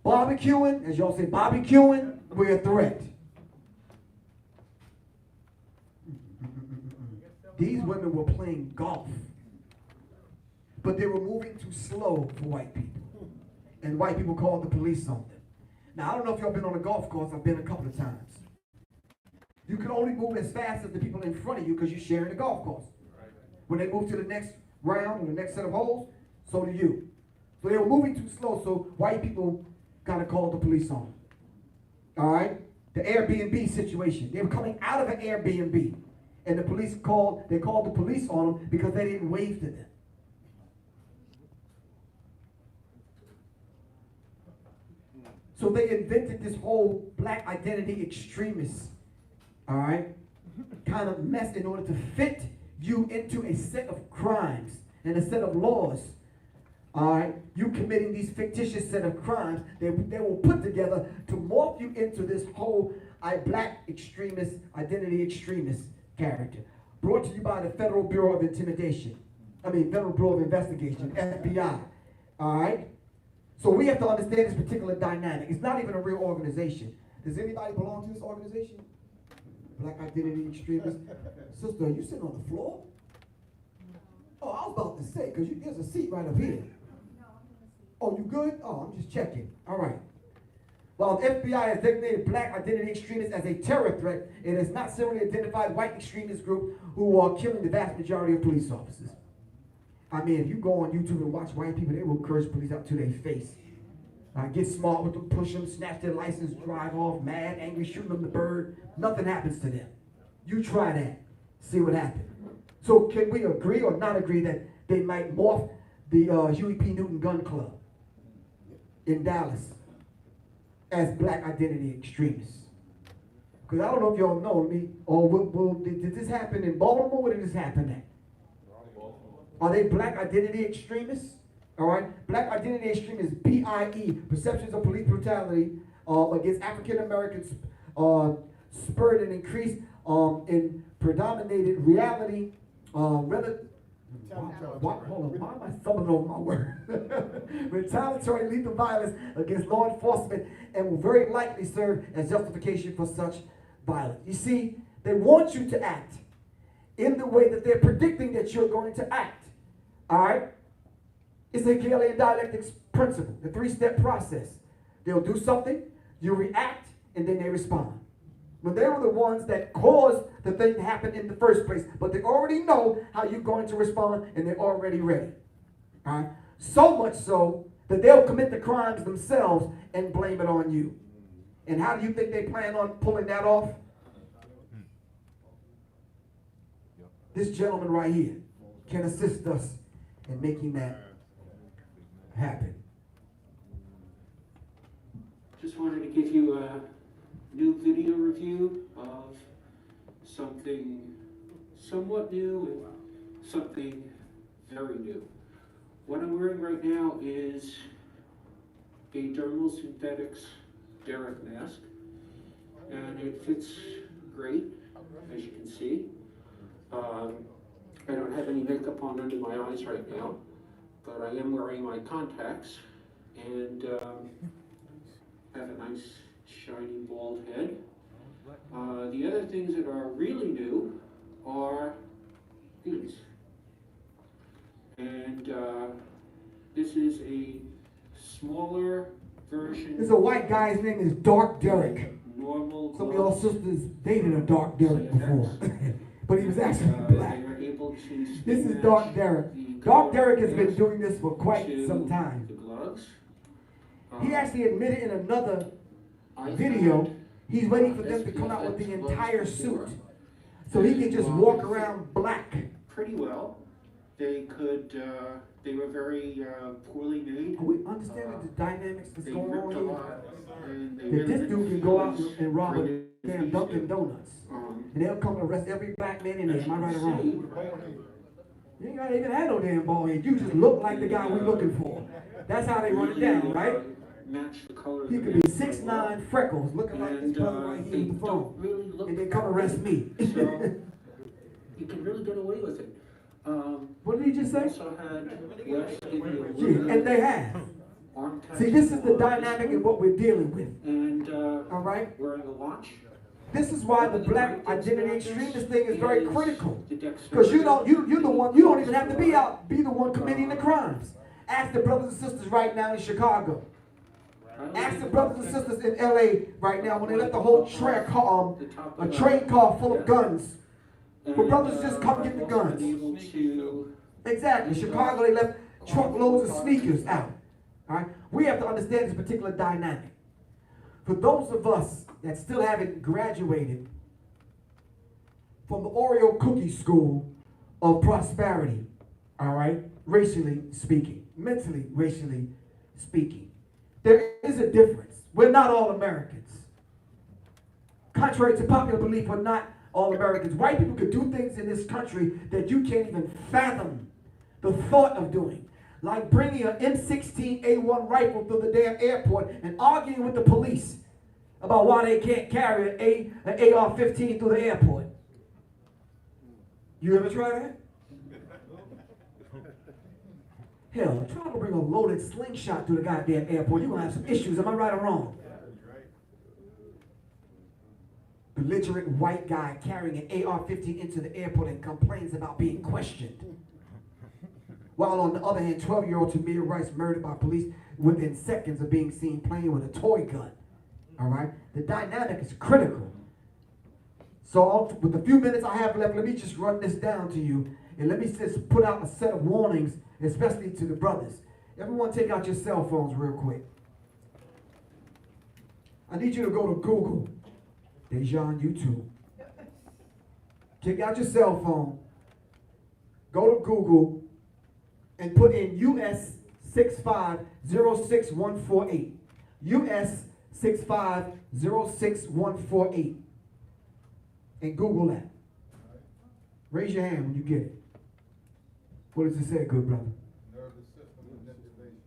Barbecuing, as y'all say, barbecuing, we're a threat. These women were playing golf, but they were moving too slow for white people. And white people called the police on them. Now, I don't know if y'all been on a golf course. I've been a couple of times. You can only move as fast as the people in front of you because you're sharing the golf course. When they move to the next round or the next set of holes, so do you. So they were moving too slow, so white people kind of called the police on them. All right? The Airbnb situation. They were coming out of an Airbnb. And the police called the police on them because they didn't wave to them. So they invented this whole black identity extremist, all right, kind of mess in order to fit you into a set of crimes and a set of laws. All right, you committing these fictitious set of crimes, they will put together to morph you into this whole black extremist, identity extremist character. Brought to you by the Federal Bureau of Federal Bureau of Investigation, FBI. All right. So we have to understand this particular dynamic. It's not even a real organization. Does anybody belong to this organization? Black Identity Extremists. Sister, are you sitting on the floor? Oh, I was about to say, because there's a seat right up here. Oh, you good? Oh, I'm just checking. All right. While the FBI has designated black identity extremists as a terror threat, it has not similarly identified white extremist group who are killing the vast majority of police officers. I mean, if you go on YouTube and watch white people, they will curse police up to their face. Get smart with them, push them, snatch their license, drive off, mad, angry, shoot them the bird. Nothing happens to them. You try that. See what happens. So can we agree or not agree that they might morph the Huey P. Newton Gun Club in Dallas as black identity extremists? Because I don't know if y'all know me, or did this happen in Baltimore? Where did this happen at? Are they black identity extremists? All right, black identity extremists, PIE, perceptions of police brutality against African Americans, spurred and increased in predominated reality, hold on, why am I stumbling over my word? Retaliatory lethal violence against law enforcement and will very likely serve as justification for such violence. You see, they want you to act in the way that they're predicting that you're going to act. All right? It's the Hegelian dialectics principle, the three-step process. They'll do something, you react, and then they respond. When they were the ones that caused the thing to happen in the first place, but they already know how you're going to respond, and they're already ready. All right? So much so that they'll commit the crimes themselves and blame it on you. And how do you think they plan on pulling that off? This gentleman right here can assist us in making that happen. Just wanted to give you a new video review of something somewhat new and something very new. What I'm wearing right now is a dermal synthetics Derrick mask, and it fits great, as you can see. I don't have any makeup on under my eyes right now, but I am wearing my contacts and have a nice shiny bald head. The other things that are really new are these. And this is a smaller version. There's a white guy, his name is Dark Derrick. Normal. Some of y'all sisters dated a Dark Derrick before. But he was actually black. This is Dark Derrick. Dark Derrick has been doing this for quite some time. The gloves. He actually admitted in another video, he's waiting for them to come out with the entire suit. So he can just walk around black. Pretty well. They could, they were very poorly made. Are we understanding the dynamics that's They going ripped a on lot. And they here? That really this dude can go out and rob a created damn these Dunkin' two. Donuts. And they'll come and arrest every black man in there. Am I right or wrong? You ain't gotta even have no damn bald head. You just look like the guy we're looking for. That's how they run it down, right? Match the color. He could be 6'9", freckles, looking like this brother right here with the phone. Really look And they come arrest me. So you can really get away with it. What did he just say? Also had yes, Yeah, and they have. See, this is the dynamic in what we're dealing with. And all right? wearing a watch. This is why the black identity extremist thing is very critical. Because you're the one, you don't even have to be the one committing the crimes. Ask the brothers and sisters right now in Chicago. Ask the brothers and sisters in LA right now when they left the whole train car full of guns. For brothers just come get the guns. Exactly. Chicago, they left truckloads of sneakers out. All right? We have to understand this particular dynamic. For those of us that still haven't graduated from the Oreo cookie school of prosperity, all right, racially speaking, mentally racially speaking, there is a difference. We're not all Americans. Contrary to popular belief, we're not all Americans. White people could do things in this country that you can't even fathom the thought of doing. Like bringing an M16A1 rifle through the damn airport and arguing with the police about why they can't carry an AR-15 through the airport. You ever try that? Hell, try to bring a loaded slingshot through the goddamn airport. You're going to have some issues. Am I right or wrong? Belligerent white guy carrying an AR-15 into the airport and complains about being questioned. While on the other hand, 12-year-old Tamir Rice murdered by police within seconds of being seen playing with a toy gun. All right? The dynamic is critical. So with the few minutes I have left, let me just run this down to you. And let me just put out a set of warnings, especially to the brothers. Everyone take out your cell phones real quick. I need you to go to Google. Deja on YouTube. Take out your cell phone. Go to Google and put in US 6506148. US 6506148. And Google that. Raise your hand when you get it. What does it say, good brother? Nervous system manipulation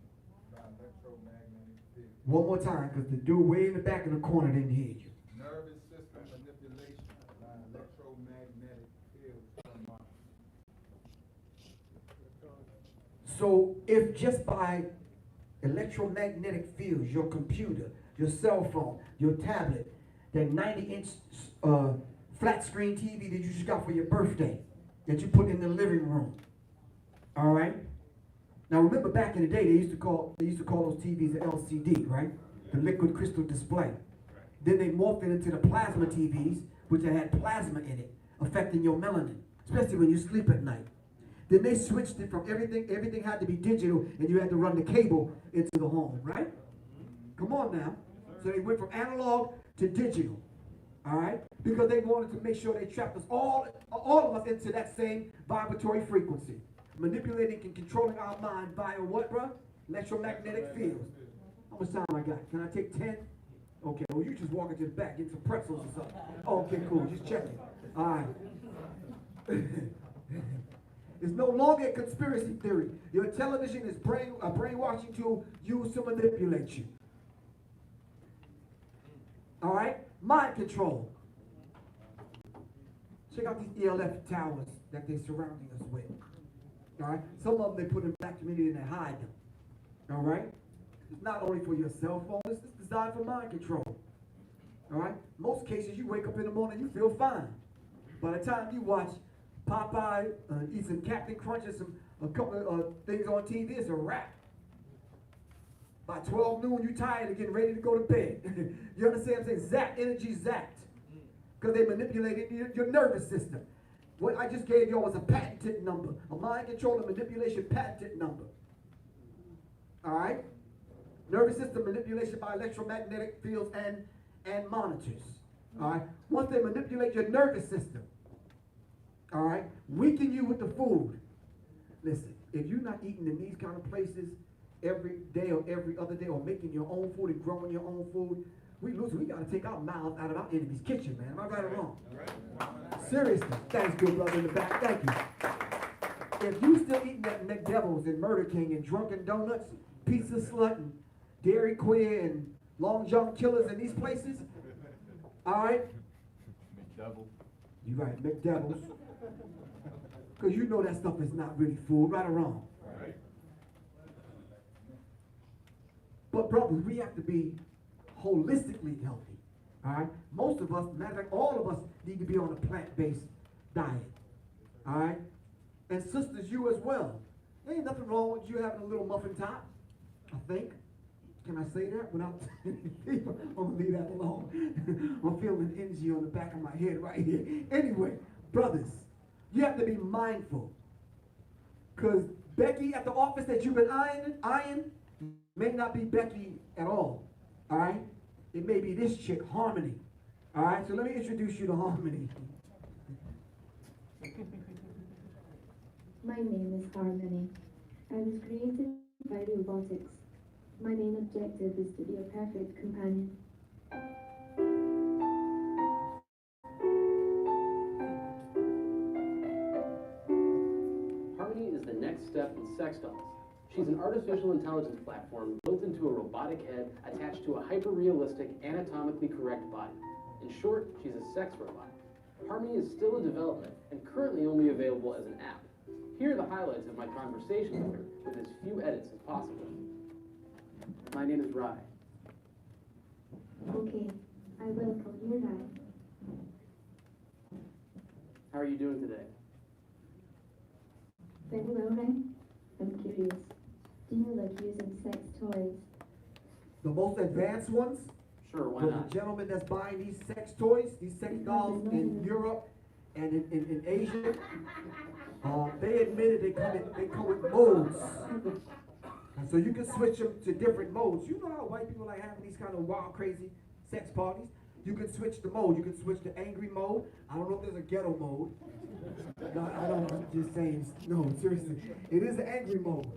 by electromagnetic field. One more time, because the dude way in the back of the corner didn't hear you. Nervous system manipulation by electromagnetic fields from Mars. So if just by electromagnetic fields, your computer, your cell phone, your tablet, that 90-inch flat screen TV that you just got for your birthday, that you put in the living room, all right? Now remember back in the day, they used to call those TVs an LCD, right? The liquid crystal display. Then they morphed it into the plasma TVs, which had plasma in it, affecting your melanin, especially when you sleep at night. Then they switched it from everything had to be digital, and you had to run the cable into the home, right? Come on now. So they went from analog to digital, all right? Because they wanted to make sure they trapped us all of us into that same vibratory frequency. Manipulating and controlling our mind via what, bro? Electromagnetic fields. How much time I got? Can I take 10? Okay, well, you just walk into the back, get some pretzels or something. Oh, okay, cool, just checking. All right. It's no longer a conspiracy theory. Your television is a brainwashing tool used to manipulate you. All right? Mind control. Check out these ELF towers that they're surrounding us with. All right? Some of them they put in the black community and they hide them. All right? It's not only for your cell phone, it's designed for mind control. All right? Most cases, you wake up in the morning, you feel fine. By the time you watch Popeye, eat some Captain Crunch and a couple of things on TV, it's a wrap. By 12 noon, you're tired and getting ready to go to bed. You understand what I'm saying? Zapped, energy zapped. Because they manipulated your nervous system. What I just gave y'all was a patented number, a mind control and manipulation patented number. All right? Nervous system manipulation by electromagnetic fields and monitors. All right? Once they manipulate your nervous system, all right, weaken you with the food. Listen, if you're not eating in these kind of places every day or every other day, or making your own food and growing your own food, we got to take our mouths out of our enemy's kitchen, man. Am I right or wrong? Seriously. Thanks, good brother in the back. Thank you. if you still eating that McDevils and Murder King and Drunken Donuts, Pizza Slut and Dairy Queen and Long John Killers in these places, all right? Double. You right, McDevils. Because you know that stuff is not really food, right or wrong. Right. But brothers, we have to be holistically healthy. All right? Most of us, matter of fact, all of us need to be on a plant-based diet. All right? And sisters, you as well. There ain't nothing wrong with you having a little muffin top, I think. Can I say that without I'm gonna leave that alone. I'm feeling energy on the back of my head right here. Anyway, brothers, you have to be mindful. Because Becky at the office that you've been eyeing may not be Becky at all. All right? It may be this chick, Harmony. All right? So let me introduce you to Harmony. My name is Harmony. I was created by robotics. My main objective is to be a perfect companion. Harmony is the next step in sex dolls. She's an artificial intelligence platform built into a robotic head attached to a hyper-realistic, anatomically correct body. In short, she's a sex robot. Harmony is still in development and currently only available as an app. Here are the highlights of my conversation with her, with as few edits as possible. My name is Rye. Okay, I will call you Ryan. How are you doing today? Very well, Ryan. I'm curious. Do you like using sex toys? The most advanced ones, Sure, why for the not? gentlemen that's buying these sex toys, these sex dolls in Europe and in Asia, they admitted they come with modes. And so you can switch them to different modes. You know how white people like having these kind of wild, crazy sex parties? You can switch the mode. You can switch to angry mode. I don't know if there's a ghetto mode. No, I don't, I'm just saying, no, seriously. It is an angry mode.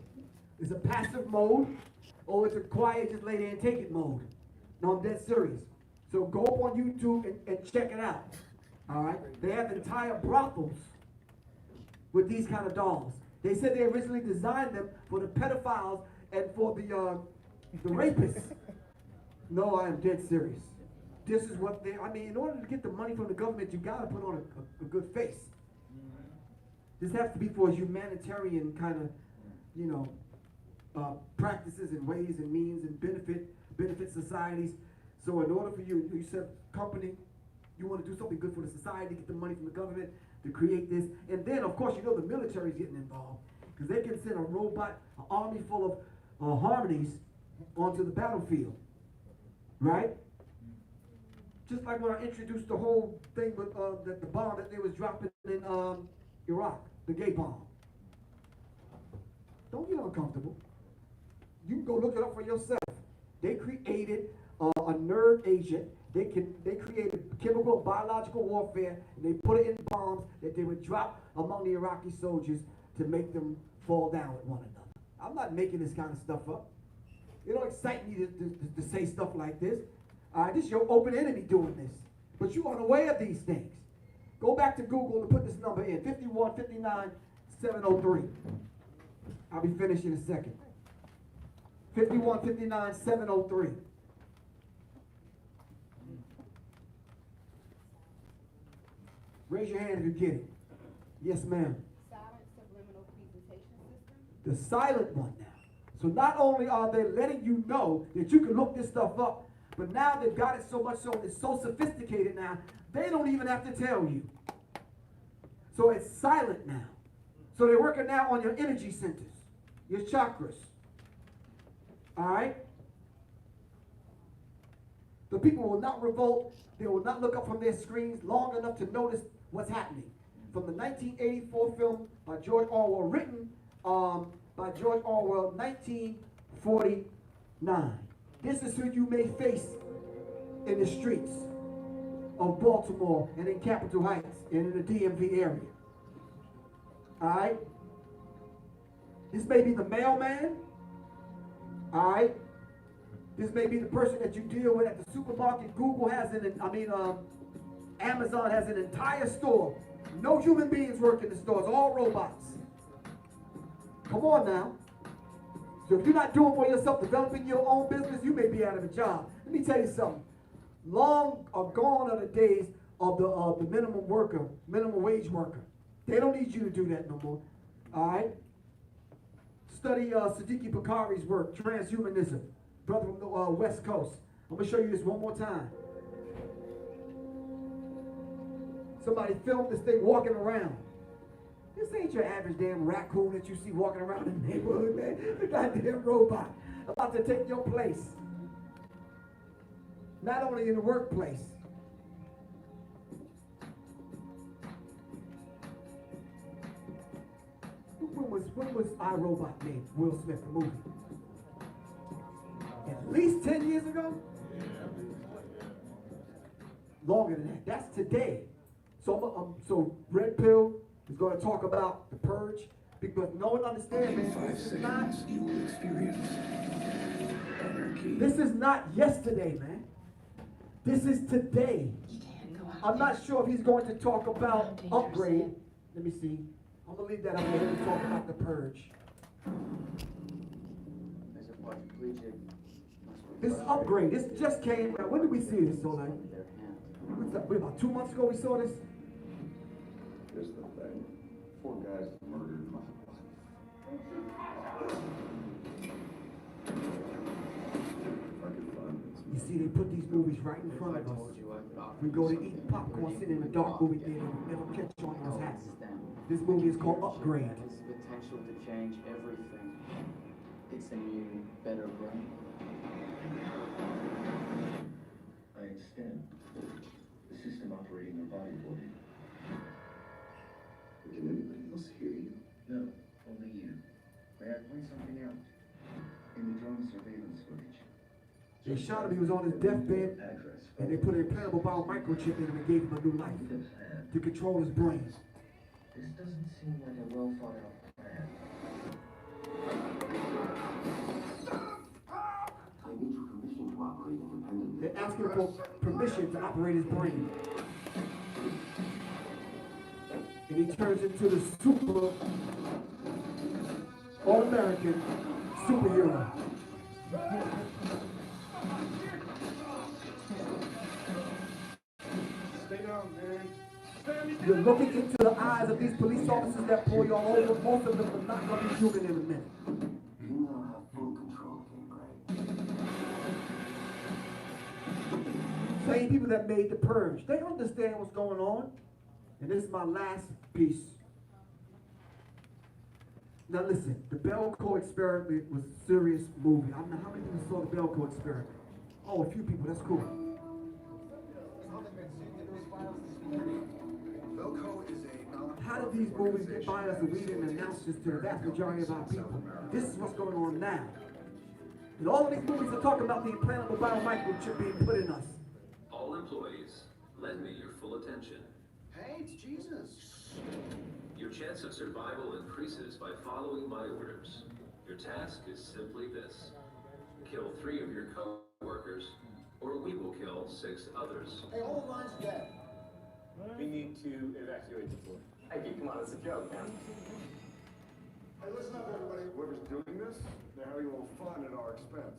It's a passive mode, or it's a quiet, just lay there and take it mode. No, I'm dead serious. So go up on YouTube and check it out. All right? They have entire brothels with these kind of dolls. They said they originally designed them for the pedophiles and for the rapists. No, I am dead serious. This is what they, I mean, in order to get the money from the government, you gotta put on a good face. This has to be for humanitarian kind of, you know, practices and ways and means and benefit societies. So in order for you said company, you want to do something good for the society, get the money from the government to create this. And then, of course, you know the military's getting involved because they can send a robot, an army full of harmonies onto the battlefield, right? Just like when I introduced the whole thing with the bomb that they was dropping in Iraq, the gay bomb. Don't get uncomfortable. You can go look it up for yourself. They created a nerve agent. They created chemical, biological warfare, and they put it in bombs that they would drop among the Iraqi soldiers to make them fall down with one another. I'm not making this kind of stuff up. It don't excite me to say stuff like this. This is your open enemy doing this. But you're unaware of these things. Go back to Google and put this number in, 5159703. I'll be finished in a second. 5159703. Raise your hand if you get it. Yes, ma'am. Silent subliminal presentation system. The silent one now. So not only are they letting you know that you can look this stuff up, but now they've got it so much so it's so sophisticated now, they don't even have to tell you. So it's silent now. So they're working now on your energy centers, your chakras. All right? The people will not revolt. They will not look up from their screens long enough to notice what's happening. From the 1984 film by George Orwell, written by George Orwell, 1949. This is who you may face in the streets of Baltimore and in Capitol Heights and in the DMV area. All right? This may be the mailman. All right? This may be the person that you deal with at the supermarket. Google has Amazon has an entire store. No human beings work in the stores, all robots. Come on now. So if you're not doing for yourself, developing your own business, you may be out of a job. Let me tell you something. Long are gone are the days of the minimum wage worker. They don't need you to do that no more. All right? Study Siddiqui Bakari's work, Transhumanism, brother from the West Coast. I'm going to show you this one more time. Somebody filmed this thing walking around. This ain't your average damn raccoon that you see walking around in the neighborhood, man. The goddamn robot about to take your place. Not only in the workplace. When was iRobot made? Will Smith, the movie? At least 10 years ago? Longer than that. That's today. So Red Pill is going to talk about the purge, because no one understands, man. This is not yesterday, man. This is today. I'm not sure if he's going to talk about upgrade. Let me see. I'm going to leave that up there to talk about the purge. This upgrade, this just came out. When did we see this, Soleil? About 2 months ago we saw this? Here's the thing. 4 guys murdered my wife. You see, they put these movies right in front of us. We go to eat popcorn, sit in a dark movie theater, and never catch on what's happening. This movie is called Upgrade. It's the potential to change everything. It's a new, better brain. I understand. The system operating your body for you. Can anybody else hear you? No, only you. May I point something out? In the drone surveillance footage. They shot him, he was on his deathbed, and they put an implantable biomicrochip in him and gave him a new life to control his brain. This doesn't seem like a well thought out plan. I need your permission to operate independently. They're asking for permission to operate his brain. And he turns into the super all-American superhero. Stay down, man. You're looking into the eyes of these police officers that pull you all over. Most of them are not going to be human in a minute. You now have full control, King Gray. Same people that made the purge. They understand what's going on. And this is my last piece. Now listen, the Belko experiment was a serious movie. I don't know how many people saw the Belko experiment. Oh, a few people, that's cool. How did these movies get by us and we didn't announce this to the vast majority of our people? This is what's going on now. And all of these movies are talking about the implantable biomicrochip being put in us. All employees, lend me your full attention. Hey, it's Jesus. Your chance of survival increases by following my orders. Your task is simply this. Kill 3 of your co-workers, or we will kill 6 others. Hey, all the lines dead. We need to evacuate the floor. Hey, come on, it's a joke, man. Hey, listen up, everybody. Whoever's doing this, they're having a little fun at our expense.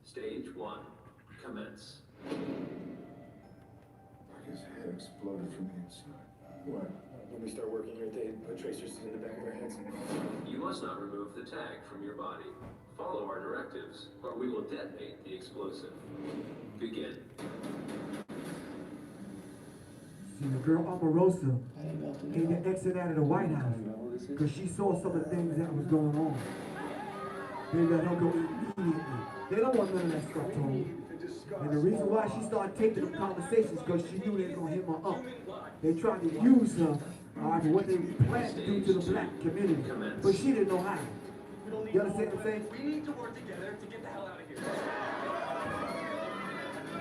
Stage 1. Commence. Like his head exploded from the inside. What? When we start working here, they put tracers in the back of our heads. You must not remove the tag from your body. Follow our directives, or we will detonate the explosive. Begin. See, the girl Omarosa came to exit out of the White House because she saw some of the things that was going on. They let her go immediately. They don't want none of that stuff told. And the reason why she started taking the conversations because she knew they were going to hit her up. They tried to use her for what they planned to do to the black community. But she didn't know how. You understand what I'm saying? We need to work together to get the hell out of here.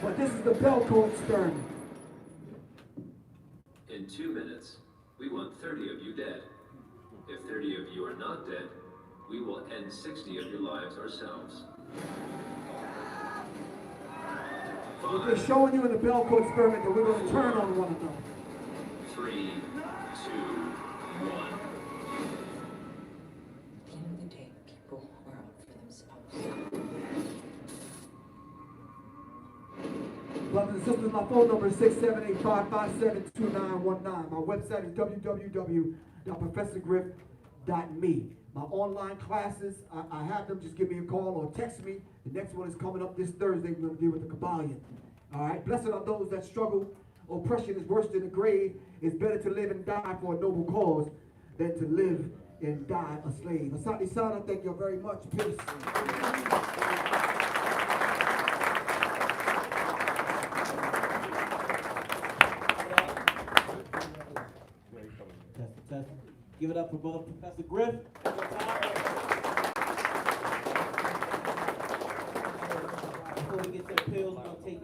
But this is the Belko experiment. In 2 minutes, we want 30 of you dead. If 30 of you are not dead, we will end 60 of your lives ourselves. We're just showing you in the bell code experiment that we're going to turn on one another. 3, 2, 1. At the end of the day, people are out for themselves. Brothers and sisters, my phone number is 678-557-2919. My website is www.professorgriff.me. My online classes, I have them. Just give me a call or text me. The next one is coming up this Thursday. We're going to deal with the Kabbalion. All right. Blessed are those that struggle. Oppression is worse than the grave. It's better to live and die for a noble cause than to live and die a slave. Asante Sana, thank you very much. Peace. Give it up for both Professor Griff. Before we get to the pills, we're going to take